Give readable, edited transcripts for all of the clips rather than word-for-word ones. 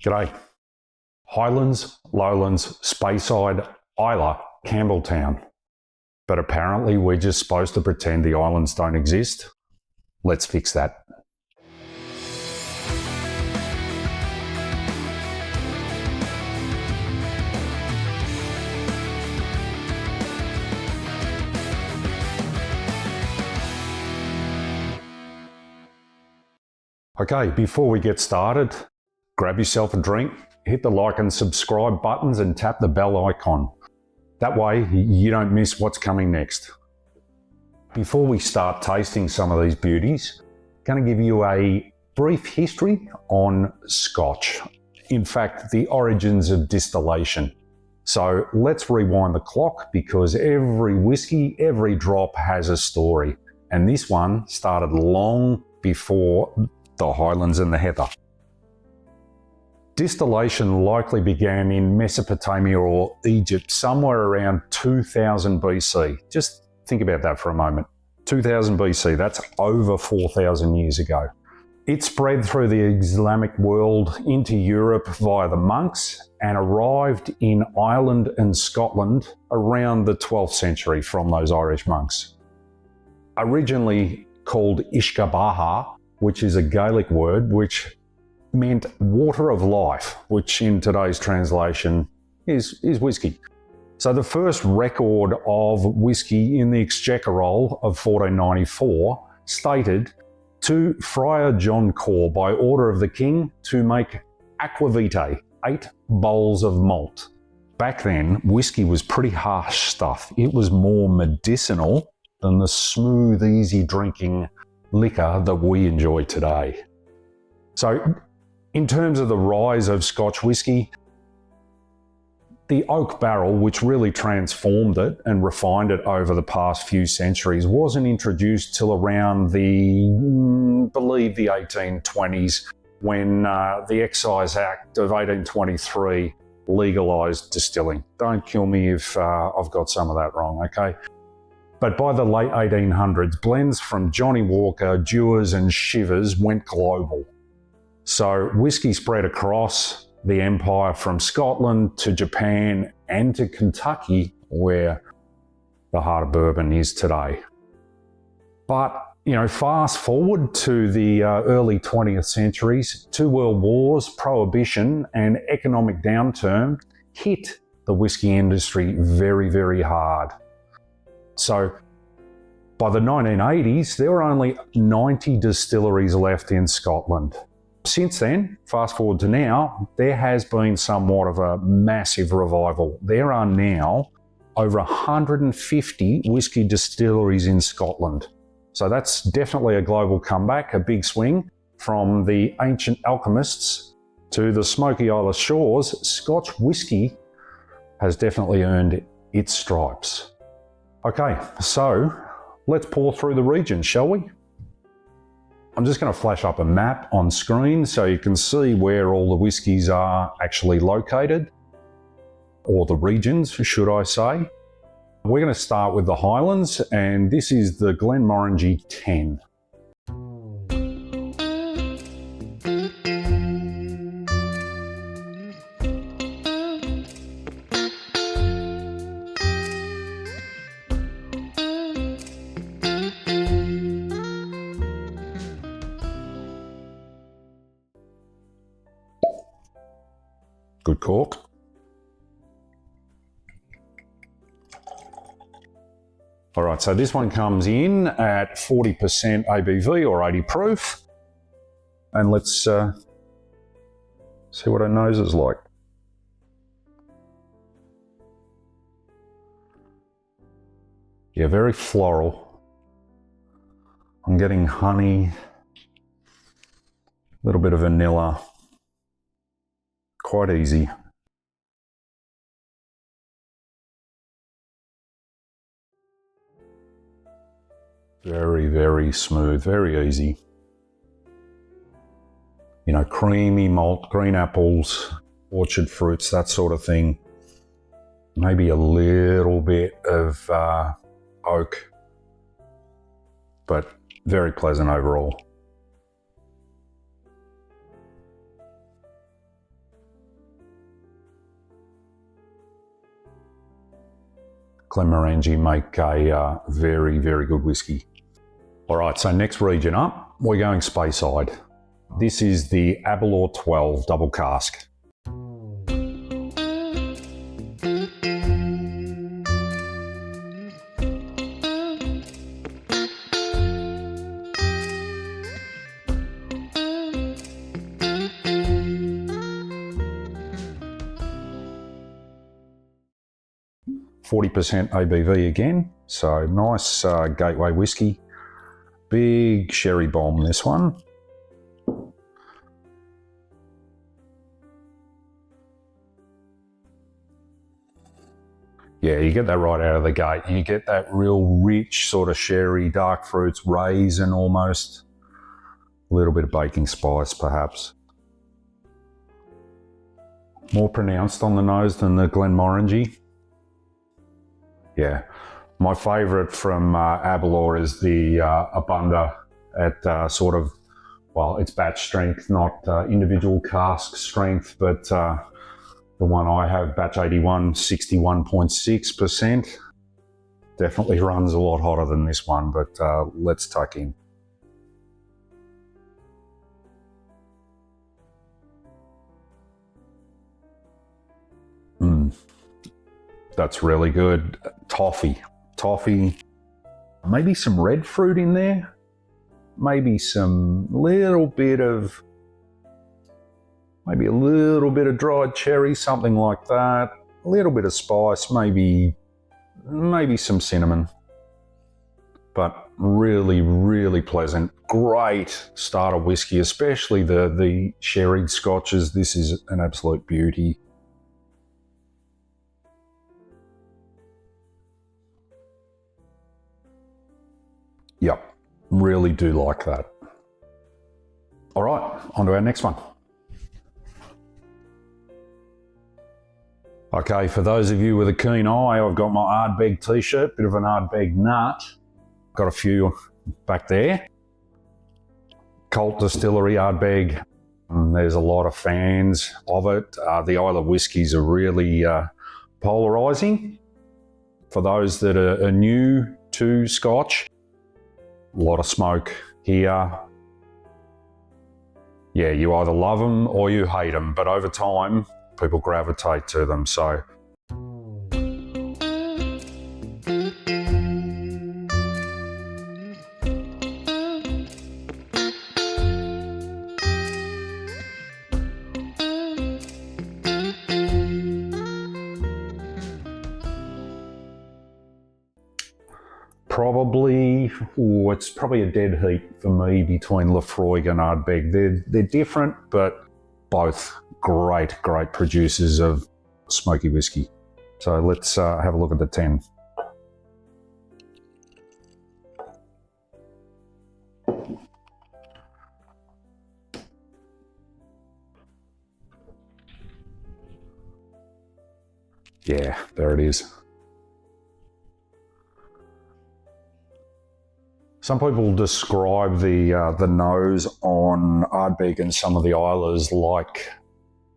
G'day. Highlands, Lowlands, Speyside, Islay, Campbeltown. But apparently we're just supposed to pretend the islands don't exist. Let's fix that. Okay, before we get started, grab yourself a drink, hit the like and subscribe buttons and tap the bell icon. That way you don't miss what's coming next. Before we start tasting some of these beauties, I'm going to give you a brief history on Scotch. In fact, the origins of distillation. So let's rewind the clock because every whiskey, every drop has a story. And this one started long before the Highlands and the Heather. Distillation likely began in Mesopotamia or Egypt somewhere around 2000 BC. Just think about that for a moment. 2000 BC, that's over 4,000 years ago. It spread through the Islamic world into Europe via the monks and arrived in Ireland and Scotland around the 12th century from those Irish monks. Originally called Ishkabaha, which is a Gaelic word which meant water of life, which in today's translation is whiskey. So the first record of whiskey in the Exchequer Roll of 1494 stated to Friar John Core by order of the king to make aquavitae, 8 bowls of malt. Back then, whiskey was pretty harsh stuff. It was more medicinal than the smooth, easy drinking liquor that we enjoy today. So in terms of the rise of Scotch whisky, the oak barrel, which really transformed it and refined it over the past few centuries, wasn't introduced till around the 1820s when the Excise Act of 1823 legalised distilling. Don't kill me if I've got some of that wrong, okay? But by the late 1800s, blends from Johnnie Walker, Dewar's and Shivers went global. So whiskey spread across the empire from Scotland to Japan and to Kentucky, where the heart of bourbon is today. But, fast forward to the early 20th centuries, 2 world wars, prohibition and economic downturn hit the whiskey industry very, very hard. So by the 1980s, there were only 90 distilleries left in Scotland. Since then, fast forward to now, there has been somewhat of a massive revival. There are now over 150 whiskey distilleries in Scotland. So that's definitely a global comeback, a big swing from the ancient alchemists to the Smoky Isle shores. Scotch whisky has definitely earned its stripes. Okay, so let's pour through the regions, shall we? I'm just going to flash up a map on screen so you can see where all the whiskies are actually located, or the regions, should I say. We're going to start with the Highlands, and this is the Glenmorangie 10. Good cork. All right, so this one comes in at 40% ABV or 80 proof. And let's see what our nose is like. Yeah, very floral. I'm getting honey, a little bit of vanilla. Quite easy. Very, very smooth, very easy. Creamy malt, green apples, orchard fruits, that sort of thing. Maybe a little bit of oak, but very pleasant overall. Glenmorangie make a very, very good whiskey. All right, so next region up, we're going Speyside. This is the Aberlour 12 double cask. %40 ABV again, so nice gateway whiskey. Big sherry bomb, this one. Yeah, you get that right out of the gate. You get that real rich sort of sherry, dark fruits, raisin almost. A little bit of baking spice perhaps. More pronounced on the nose than the Glenmorangie. Yeah, my favourite from Aberlour is the Abunda at sort of, well, it's batch strength, not individual cask strength, but the one I have, batch 81, 61.6%. Definitely runs a lot hotter than this one, but let's tuck in. That's really good. Toffee, maybe some red fruit in there, maybe some little bit of, maybe a little bit of dried cherry, something like that. A little bit of spice, maybe some cinnamon. But really, really pleasant. Great starter whiskey, especially the sherried scotches. This is an absolute beauty. Yep, really do like that. All right, on to our next one. Okay, for those of you with a keen eye, I've got my Ardbeg t-shirt, bit of an Ardbeg nut. Got a few back there. Cult distillery, Ardbeg. There's a lot of fans of it. The Islay whiskies are really polarising. For those that are new to Scotch, a lot of smoke here. Yeah, you either love them or you hate them, but over time, people gravitate to them, so. It's probably a dead heat for me between Laphroaig and Ardbeg. They're different, but both great producers of smoky whiskey. So let's have a look at the 10. Yeah, there it is. Some people describe the nose on Ardbeg and some of the Islas like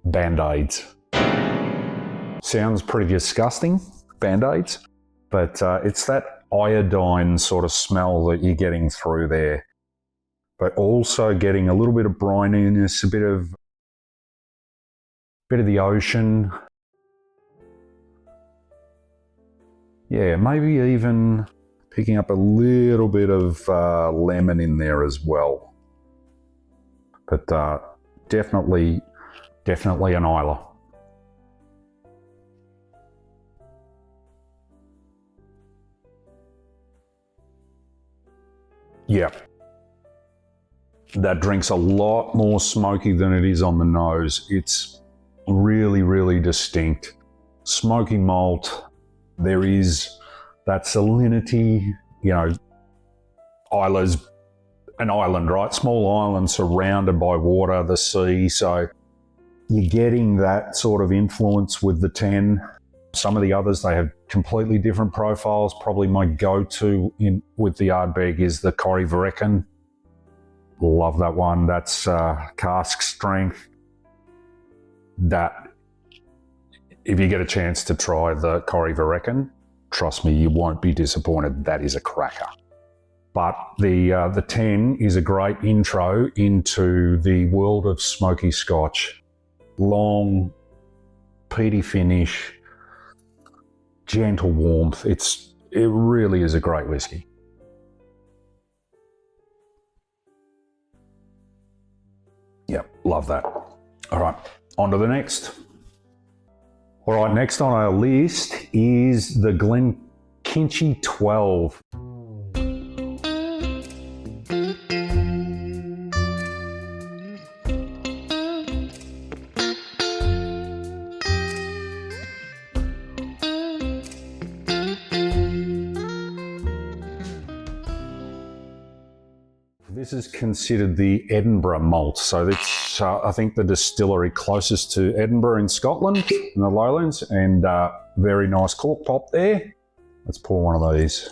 Band-Aids. Sounds pretty disgusting, Band-Aids, but it's that iodine sort of smell that you're getting through there, but also getting a little bit of brininess, a bit of the ocean. Yeah, maybe even picking up a little bit of lemon in there as well. But definitely an Islay. Yeah. That drink's a lot more smoky than it is on the nose. It's really, really distinct. Smoky malt. There is that salinity, you know. Islay's an island, right? Small island surrounded by water, the sea, so you're getting that sort of influence with the 10. Some of the others, they have completely different profiles. Probably my go-to with the Ardbeg is the Corrie Verrecken. Love that one. That's cask strength. That, if you get a chance to try the Corrie Verrecken, trust me, you won't be disappointed. That is a cracker. But the 10 is a great intro into the world of smoky Scotch. Long, peaty finish, gentle warmth. It really is a great whiskey. Yep, love that. All right, on to the next. All right, next on our list is the Glenkinchie 12. This is considered the Edinburgh malt. So it's, I think, the distillery closest to Edinburgh in Scotland, in the Lowlands, and very nice cork pop there. Let's pour one of these.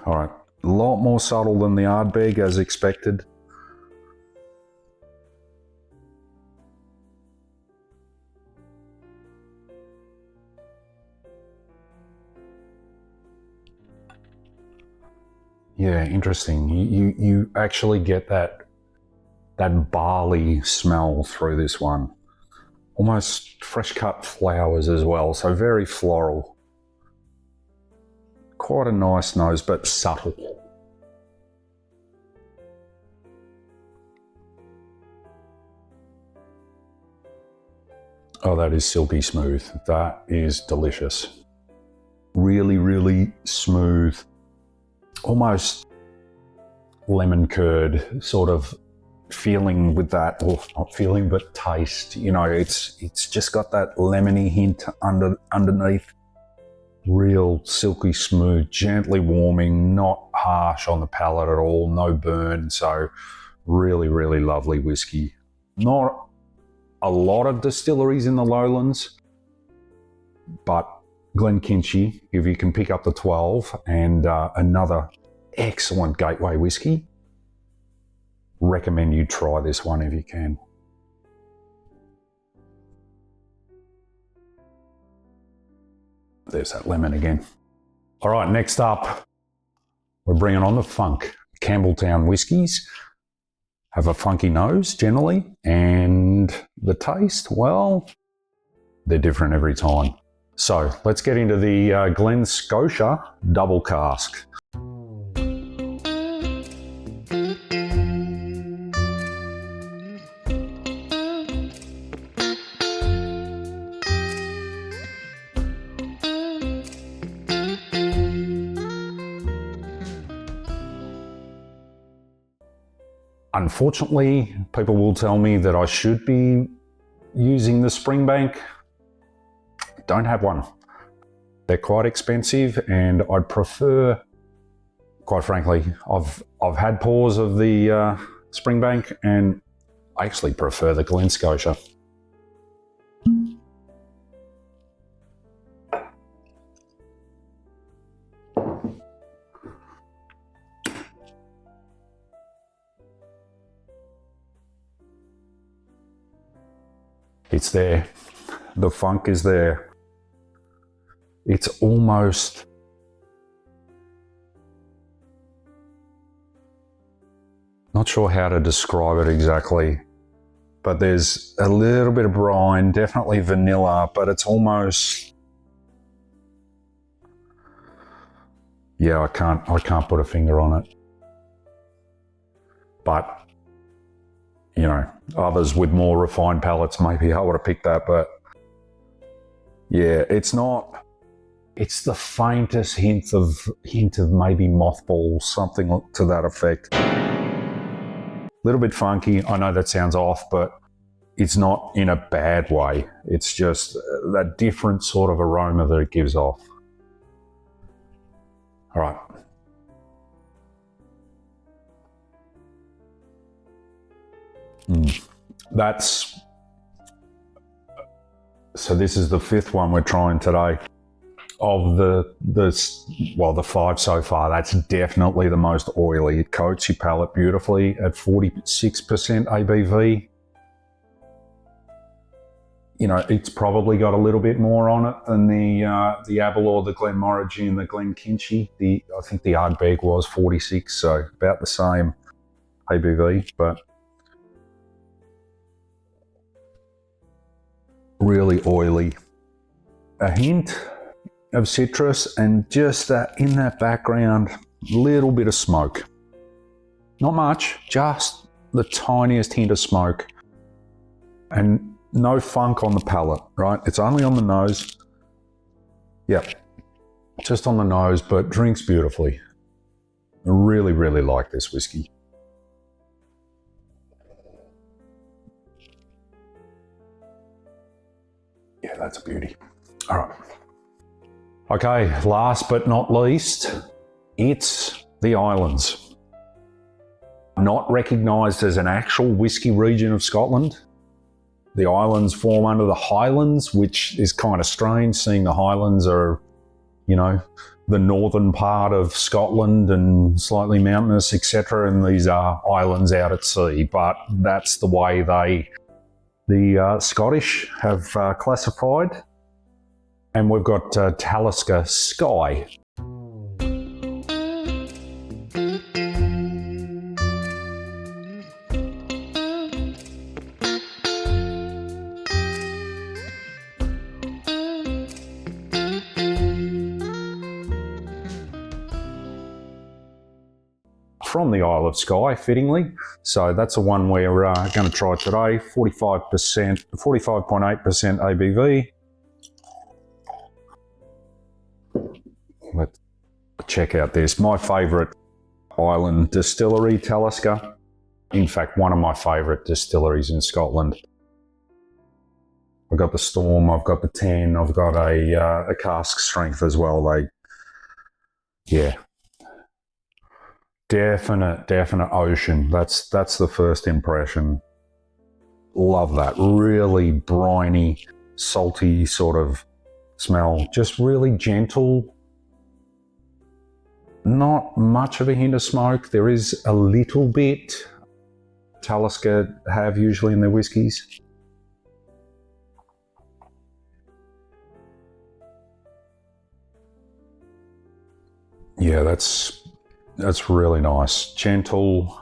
All right, a lot more subtle than the Ardbeg as expected. Yeah, interesting. You actually get that barley smell through this one. Almost fresh cut flowers as well, so very floral. Quite a nice nose, but subtle. Oh, that is silky smooth. That is delicious. Really, really smooth. Almost lemon curd sort of feeling with that, or not feeling, but taste. You know, it's just got that lemony hint underneath. Real silky smooth, gently warming, not harsh on the palate at all, no burn. So really, really lovely whiskey. Not a lot of distilleries in the Lowlands, but Glenkinchie, if you can pick up the 12, and another excellent gateway whiskey. Recommend you try this one if you can. There's that lemon again. All right, next up, we're bringing on the funk. Campbeltown whiskies have a funky nose generally, and the taste, well, they're different every time. So let's get into the Glen Scotia double cask. Unfortunately, people will tell me that I should be using the Springbank. Don't have one. They're quite expensive, and I'd prefer, quite frankly, I've had pours of the Springbank, and I actually prefer the Glen Scotia. It's there. The funk is there. It's almost, not sure how to describe it exactly, but there's a little bit of brine, definitely vanilla, but it's almost, yeah, I can't put a finger on it. But you know, others with more refined palates may be able to pick that, but yeah, it's not. It's the faintest hint of maybe mothballs, something to that effect. A little bit funky. I know that sounds off, but it's not in a bad way. It's just that different sort of aroma that it gives off. All right. So this is the fifth one we're trying today. Of the 5 so far, that's definitely the most oily. It coats your palate beautifully at 46% ABV. You know, it's probably got a little bit more on it than the Aberlour, the Glenmorangie and the Glenkinchie. I think the Ardbeg was 46, so about the same ABV, but really oily. A hint of citrus, and just that in that background, little bit of smoke. Not much, just the tiniest hint of smoke. And no funk on the palate, right? It's only on the nose. Yep, just on the nose, but drinks beautifully. I really, really like this whiskey. Yeah, that's a beauty. All right. Okay, last but not least, it's the Islands. Not recognised as an actual whiskey region of Scotland. The Islands form under the Highlands, which is kind of strange, seeing the Highlands are, you know, the northern part of Scotland and slightly mountainous, etc. And these are islands out at sea, but that's the way the Scottish have classified. And we've got Talisker Skye. From the Isle of Skye, fittingly. So that's the one we're going to try today. 45%, 45.8% ABV. Let's check out this. My favourite island distillery, Talisker. In fact, one of my favourite distilleries in Scotland. I've got the Storm, I've got the 10, I've got a cask strength as well. Yeah. Definite ocean. That's the first impression. Love that. Really briny, salty sort of smell. Just really gentle. Not much of a hint of smoke. There is a little bit Talisker have usually in their whiskies. Yeah, that's really nice. Gentle.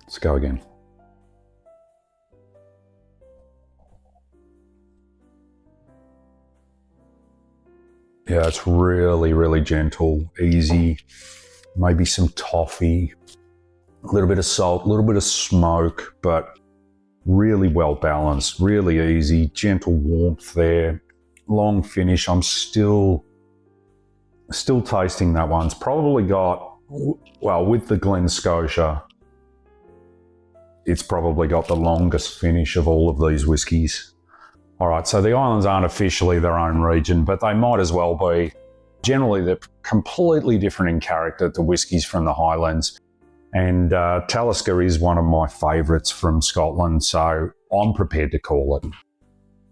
Let's go again. Yeah, it's really gentle, easy. Maybe some toffee, a little bit of salt, a little bit of smoke, but really well balanced, really easy, gentle warmth there. Long finish. I'm still tasting that one. It's probably got, well, with the Glen Scotia, it's probably got the longest finish of all of these whiskies. All right, so the islands aren't officially their own region, but they might as well be. Generally, they're completely different in character to whiskies from the Highlands. And Talisker is one of my favourites from Scotland, so I'm prepared to call it.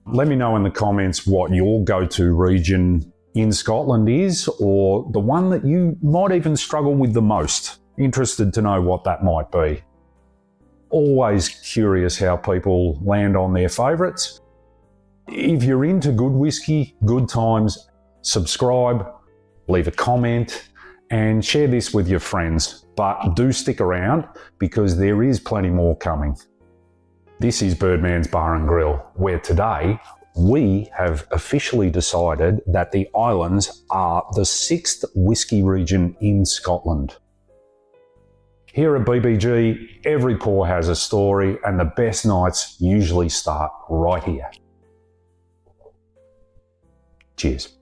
Let me know in the comments what your go-to region in Scotland is, or the one that you might even struggle with the most. Interested to know what that might be. Always curious how people land on their favourites. If you're into good whiskey, good times, subscribe, leave a comment, and share this with your friends. But do stick around, because there is plenty more coming. This is Birdman's Bar and Grill, where today we have officially decided that the Islands are the 6th whiskey region in Scotland. Here at BBG, every pour has a story, and the best nights usually start right here. Cheers.